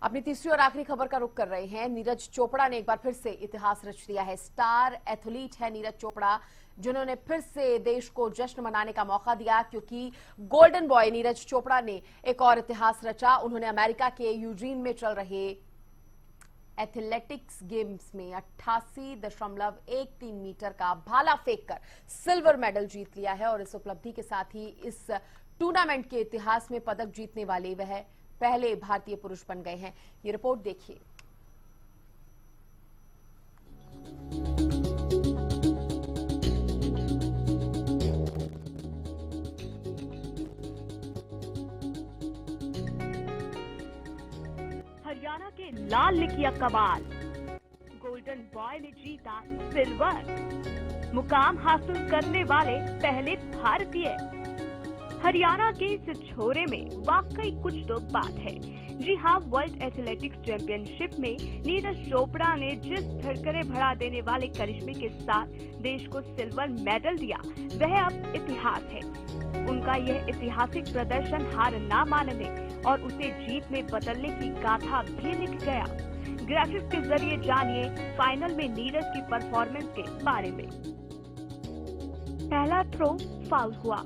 अपनी तीसरी और आखिरी खबर का रुख कर रहे हैं। नीरज चोपड़ा ने एक बार फिर से इतिहास रच दिया है। स्टार एथलीट है नीरज चोपड़ा, जिन्होंने फिर से देश को जश्न मनाने का मौका दिया, क्योंकि गोल्डन बॉय नीरज चोपड़ा ने एक और इतिहास रचा। उन्होंने अमेरिका के यूजीन में चल रहे एथलेटिक्स गेम्स में 88.13 मीटर का भाला फेंककर सिल्वर मेडल जीत लिया है और इस उपलब्धि के साथ ही इस टूर्नामेंट के इतिहास में पदक जीतने वाले वह पहले भारतीय पुरुष बन गए हैं। ये रिपोर्ट देखिए। हरियाणा के लाल ने किया कमाल, गोल्डन बॉय ने जीता सिल्वर, मुकाम हासिल करने वाले पहले भारतीय। हरियाणा के इस छोरे में वाकई कुछ तो बात है। जी हाँ, वर्ल्ड एथलेटिक्स चैंपियनशिप में नीरज चोपड़ा ने जिस धड़कने बढ़ा देने वाले करिश्मे के साथ देश को सिल्वर मेडल दिया, वह अब इतिहास है। उनका यह ऐतिहासिक प्रदर्शन हार न मानने और उसे जीत में बदलने की गाथा भी लिख गया। ग्राफिक्स के जरिए जानिए फाइनल में नीरज की परफॉर्मेंस के बारे में। पहला थ्रो फाउल हुआ,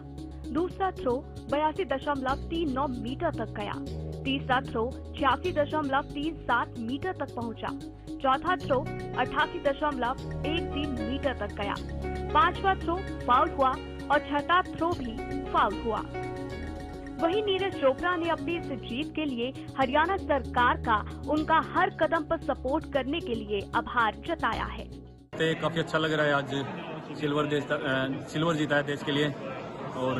दूसरा थ्रो 82.39 मीटर तक गया, तीसरा थ्रो 86.37 मीटर तक पहुंचा, चौथा थ्रो 88.13 मीटर तक गया, पांचवा थ्रो फाउल हुआ और छठा थ्रो भी फाउल हुआ। वहीं नीरज चोपड़ा ने अपनी इस जीत के लिए हरियाणा सरकार का उनका हर कदम पर सपोर्ट करने के लिए आभार जताया है। काफी अच्छा लग रहा है, आज सिल्वर जीता है देश के लिए और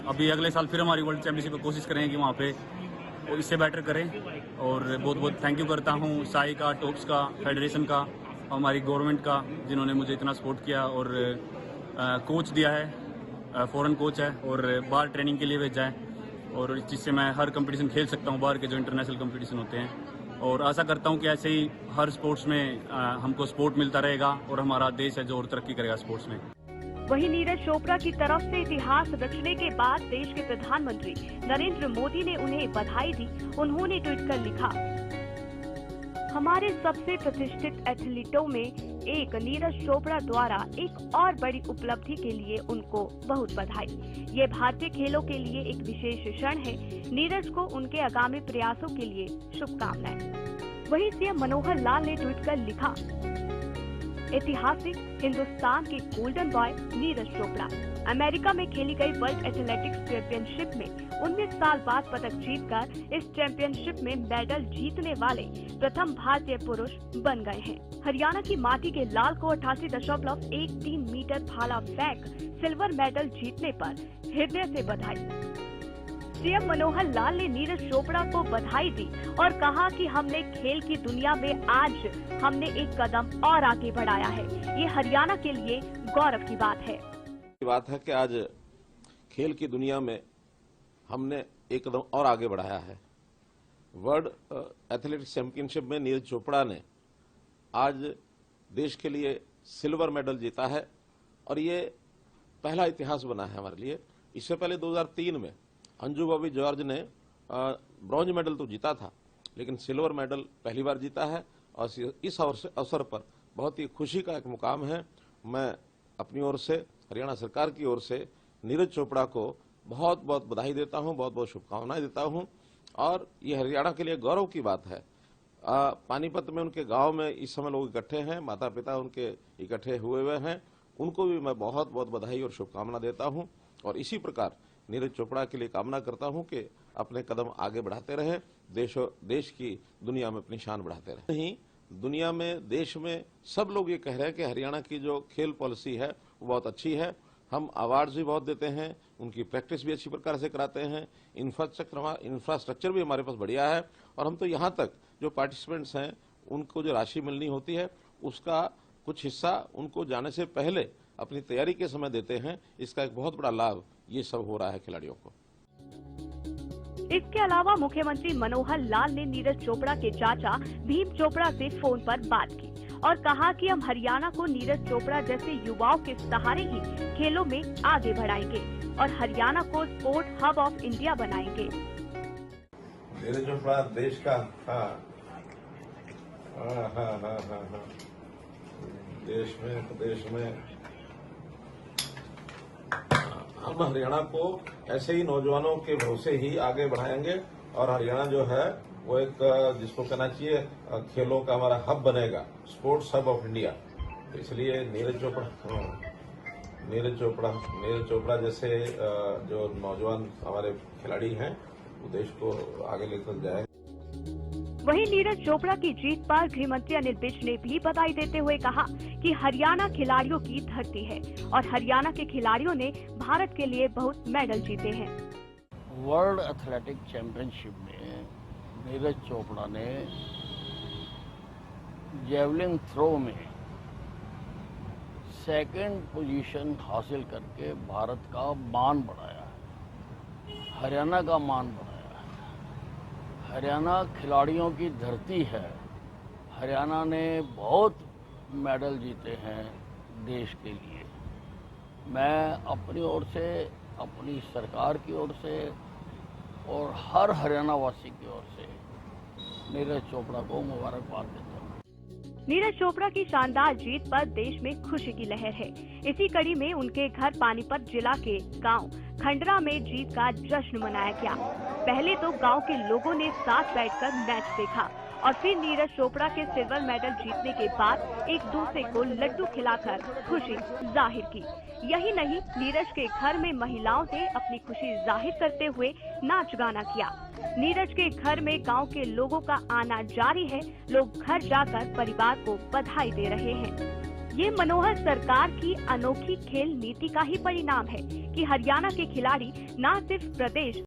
अभी अगले साल फिर हमारी वर्ल्ड चैंपियनशिप में कोशिश करेंगे कि वहाँ पे इससे बेटर करें। और बहुत बहुत थैंक यू करता हूँ साई का, टॉप्स का, फेडरेशन का, हमारी गवर्नमेंट का, जिन्होंने मुझे इतना सपोर्ट किया और कोच दिया है, फॉरेन कोच है और बाहर ट्रेनिंग के लिए भेजा है और जिससे मैं हर कंपटीशन खेल सकता हूँ, बाहर के जो इंटरनेशनल कंपटीशन होते हैं। और आशा करता हूँ कि ऐसे ही हर स्पोर्ट्स में हमको सपोर्ट मिलता रहेगा और हमारा देश है जो और तरक्की करेगा स्पोर्ट्स में। वहीं नीरज चोपड़ा की तरफ से इतिहास रचने के बाद देश के प्रधानमंत्री नरेंद्र मोदी ने उन्हें बधाई दी। उन्होंने ट्वीट कर लिखा, हमारे सबसे प्रतिष्ठित एथलीटों में एक नीरज चोपड़ा द्वारा एक और बड़ी उपलब्धि के लिए उनको बहुत बधाई। ये भारतीय खेलों के लिए एक विशेष क्षण है। नीरज को उनके आगामी प्रयासों के लिए शुभकामनाएं। वहीं सीएम मनोहर लाल ने ट्वीट कर लिखा, ऐतिहासिक हिंदुस्तान के golden boy Neeraj Chopra America में खेली गई वर्ल्ड एथलेटिक्स चैंपियनशिप में 19 साल बाद पदक जीतकर इस चैंपियनशिप में मेडल जीतने वाले प्रथम भारतीय पुरुष बन गए हैं। हरियाणा की माटी के लाल को 88.13 मीटर भाला फेंक सिल्वर मेडल जीतने पर हृदय से बधाई। सीएम मनोहर लाल ने नीरज चोपड़ा को बधाई दी और कहा कि हमने खेल की दुनिया में आज हमने एक कदम और आगे बढ़ाया है। ये हरियाणा के लिए गौरव की बात है। कि आज खेल की दुनिया में हमने एक कदम और आगे बढ़ाया है। वर्ल्ड एथलेटिक्स चैंपियनशिप में नीरज चोपड़ा ने आज देश के लिए सिल्वर मेडल जीता है और ये पहला इतिहास बना है हमारे लिए। इससे पहले 2003 में अंजू बॉबी जॉर्ज ने ब्रॉन्ज मेडल तो जीता था, लेकिन सिल्वर मेडल पहली बार जीता है और इस अवसर पर बहुत ही खुशी का एक मुकाम है। मैं अपनी ओर से, हरियाणा सरकार की ओर से नीरज चोपड़ा को बहुत बहुत बधाई देता हूं, बहुत बहुत शुभकामनाएं देता हूं और ये हरियाणा के लिए गौरव की बात है। पानीपत में उनके गांव में इस समय लोग इकट्ठे हैं, माता पिता उनके इकट्ठे हुए हैं, उनको भी मैं बहुत बहुत बधाई और शुभकामना देता हूं और इसी प्रकार नीरज चोपड़ा के लिए कामना करता हूं कि अपने कदम आगे बढ़ाते रहें, देश की दुनिया में अपनी शान बढ़ाते रहें। नहीं, दुनिया में, देश में सब लोग ये कह रहे हैं कि हरियाणा की जो खेल पॉलिसी है वो बहुत अच्छी है। हम अवार्ड्स भी बहुत देते हैं, उनकी प्रैक्टिस भी अच्छी प्रकार से कराते हैं, इंफ्रास्ट्रक्चर भी हमारे पास बढ़िया है और हम तो यहाँ तक जो पार्टिसिपेंट्स हैं उनको जो राशि मिलनी होती है उसका कुछ हिस्सा उनको जाने से पहले अपनी तैयारी के समय देते हैं। इसका एक बहुत बड़ा लाभ ये सब हो रहा है खिलाड़ियों को। इसके अलावा मुख्यमंत्री मनोहर लाल ने नीरज चोपड़ा के चाचा भीम चोपड़ा से फोन पर बात की और कहा कि हम हरियाणा को नीरज चोपड़ा जैसे युवाओं के सहारे ही खेलों में आगे बढ़ाएंगे और हरियाणा को स्पोर्ट हब ऑफ इंडिया बनाएंगे। नीरज चोपड़ा देश का हाँ हाँ हाँ हाँ हाँ हाँ देश में प्रदेश में हम हरियाणा को ऐसे ही नौजवानों के भरोसे ही आगे बढ़ाएंगे और हरियाणा जो है वो एक जिसको कहना चाहिए खेलों का हमारा हब बनेगा, स्पोर्ट्स हब ऑफ इंडिया। इसलिए नीरज चोपड़ा जैसे जो नौजवान हमारे खिलाड़ी हैं वो देश को आगे लेकर जाए। वहीं नीरज चोपड़ा की जीत पर गृह मंत्री अनिल विज ने भी बधाई देते हुए कहा कि हरियाणा खिलाड़ियों की धरती है और हरियाणा के खिलाड़ियों ने भारत के लिए बहुत मेडल जीते हैं। वर्ल्ड एथलेटिक चैंपियनशिप में नीरज चोपड़ा ने जेवलिन थ्रो में सेकंड पोजीशन हासिल करके भारत का मान बढ़ाया है, हरियाणा का मान बढ़ाया है। हरियाणा खिलाड़ियों की धरती है। हरियाणा ने बहुत मेडल जीते हैं देश के लिए। मैं अपनी ओर से, अपनी सरकार की ओर से और हर हरियाणा वासी की ओर से नीरज चोपड़ा को मुबारकबाद देता हूँ। नीरज चोपड़ा की शानदार जीत पर देश में खुशी की लहर है। इसी कड़ी में उनके घर पानीपत जिला के गांव खंडरा में जीत का जश्न मनाया गया। पहले तो गांव के लोगों ने साथ बैठकर मैच देखा और फिर नीरज चोपड़ा के सिल्वर मेडल जीतने के बाद एक दूसरे को लड्डू खिलाकर खुशी जाहिर की। यही नहीं, नीरज के घर में महिलाओं ने अपनी खुशी जाहिर करते हुए नाच गाना किया। नीरज के घर में गांव के लोगों का आना जारी है। लोग घर जाकर परिवार को बधाई दे रहे हैं। ये मनोहर सरकार की अनोखी खेल नीति का ही परिणाम है कि हरियाणा के खिलाड़ी न सिर्फ प्रदेश